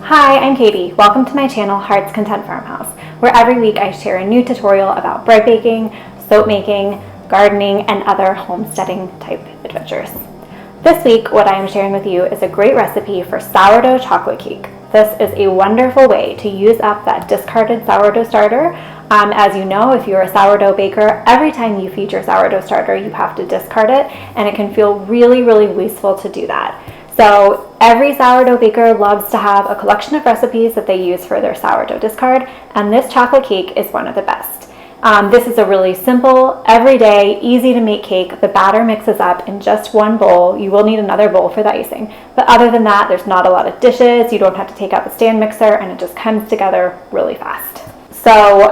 Hi, I'm Katie. Welcome to my channel, Heart's Content Farmhouse, where every week I share a new tutorial about bread baking, soap making, gardening, and other homesteading type adventures. This week, what I am sharing with you is a great recipe for sourdough chocolate cake. This is a wonderful way to use up that discarded sourdough starter. As you know, if you're a sourdough baker, every time you feed your sourdough starter, you have to discard it, and it can feel really, really wasteful to do that. So every sourdough baker loves to have a collection of recipes that they use for their sourdough discard, and this chocolate cake is one of the best. This is a really simple, everyday, easy to make cake. The batter mixes up in just one bowl. You will need another bowl for the icing. But other than that, there's not a lot of dishes. You don't have to take out the stand mixer, and it just comes together really fast. So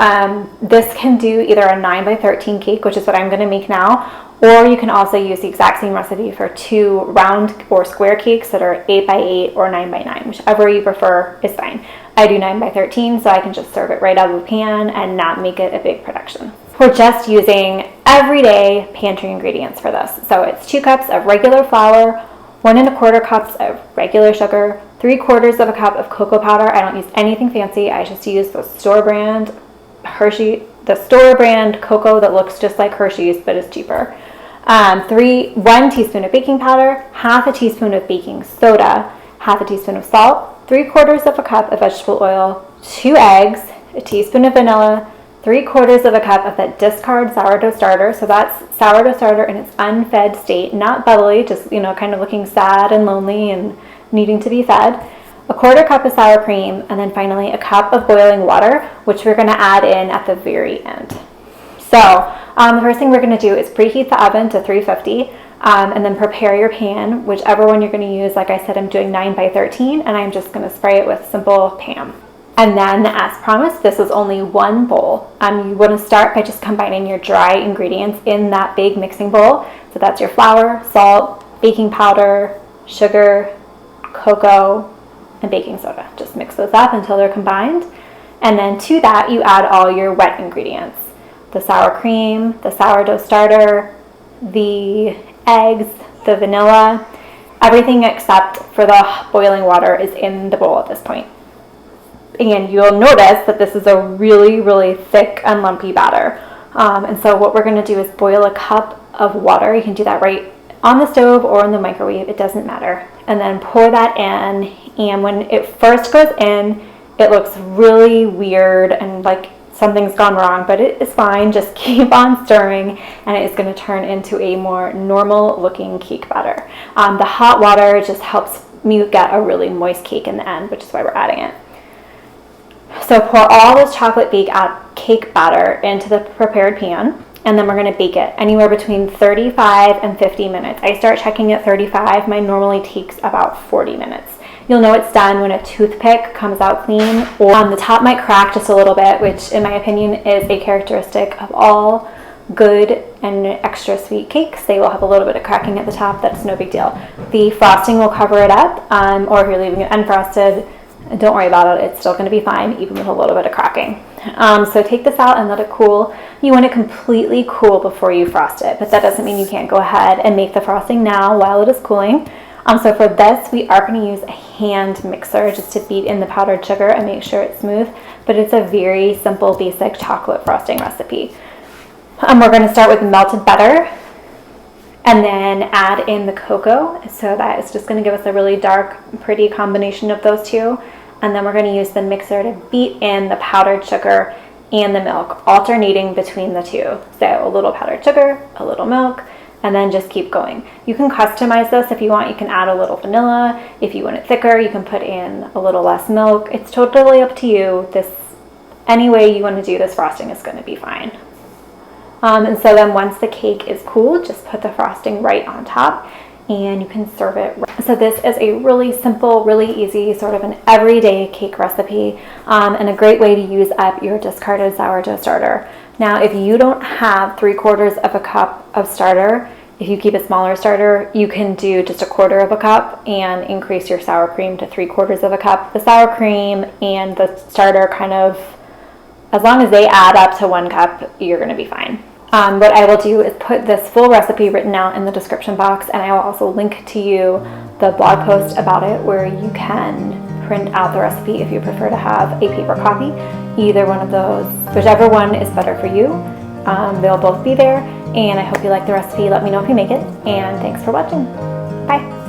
this can do either a 9x13 cake, which is what I'm going to make now, or you can also use the exact same recipe for two round or square cakes that are 8x8 or 9x9, whichever you prefer is fine. I do 9x13 so I can just serve it right out of the pan and not make it a big production. We're just using everyday pantry ingredients for this. So it's 2 cups of regular flour, 1 1/4 cups of regular sugar, 3/4 of a cup of cocoa powder. I don't use anything fancy. I just use the store brand cocoa that looks just like Hershey's but is cheaper. 1 teaspoon of baking powder, 1/2 teaspoon of baking soda, 1/2 teaspoon of salt, 3/4 of a cup of vegetable oil, 2 eggs, a teaspoon of vanilla, 3/4 of a cup of that discard sourdough starter. So that's sourdough starter in its unfed state, not bubbly, just kind of looking sad and lonely and needing to be fed. 1/4 cup of sour cream, and then finally a cup of boiling water, which we're going to add in at the very end. So the first thing we're going to do is preheat the oven to 350, and then prepare your pan, whichever one you're going to use. Like I said, I'm doing 9x13, and I'm just going to spray it with simple Pam. And then, as promised, this is only 1 bowl. You want to start by just combining your dry ingredients in that big mixing bowl. So that's your flour, salt, baking powder, sugar, cocoa, and baking soda. Just mix those up until they're combined. And then to that, you add all your wet ingredients. The sour cream, the sourdough starter, the eggs, the vanilla, everything except for the boiling water is in the bowl at this point. And you'll notice that this is a really, really thick and lumpy batter. And so what we're going to do is boil a cup of water. You can do that right on the stove or in the microwave, it doesn't matter. And then pour that in, and when it first goes in, it looks really weird and like something's gone wrong, but it is fine. Just keep on stirring, and it is going to turn into a more normal looking cake batter. The hot water just helps me get a really moist cake in the end, which is why we're adding it. So pour all this chocolate cake batter into the prepared pan, and then we're going to bake it anywhere between 35 and 50 minutes. I start checking at 35. Mine normally takes about 40 minutes. You'll know it's done when a toothpick comes out clean, or the top might crack just a little bit, which in my opinion is a characteristic of all good and extra sweet cakes. They will have a little bit of cracking at the top. That's no big deal. The frosting will cover it up, or if you're leaving it unfrosted, don't worry about it. It's still going to be fine, even with a little bit of cracking. So take this out and let it cool. You want it completely cool before you frost it, but that doesn't mean you can't go ahead and make the frosting now while it is cooling. So for this, we are going to use a hand mixer just to beat in the powdered sugar and make sure it's smooth, but it's a very simple, basic chocolate frosting recipe. We're going to start with melted butter and then add in the cocoa. So that is just going to give us a really dark, pretty combination of those two. And then we're going to use the mixer to beat in the powdered sugar and the milk, alternating between the two. So a little powdered sugar, a little milk, and then just keep going. You can customize this if you want. You can add a little vanilla. If you want it thicker, you can put in a little less milk. It's totally up to you. Any way you want to do this frosting is going to be fine. And so then once the cake is cool, just put the frosting right on top, and you can serve it. So this is a really simple, really easy, sort of an everyday cake recipe, and a great way to use up your discarded sourdough starter. Now, if you don't have 3/4 of a cup of starter, if you keep a smaller starter, you can do just 1/4 of a cup and increase your sour cream to 3/4 of a cup. The sour cream and the starter as long as they add up to 1 cup, you're going to be fine. What I will do is put this full recipe written out in the description box, and I will also link to you the blog post about it where you can print out the recipe if you prefer to have a paper copy. Either one of those, whichever one is better for you. They'll both be there, and I hope you like the recipe. Let me know if you make it, and thanks for watching. Bye.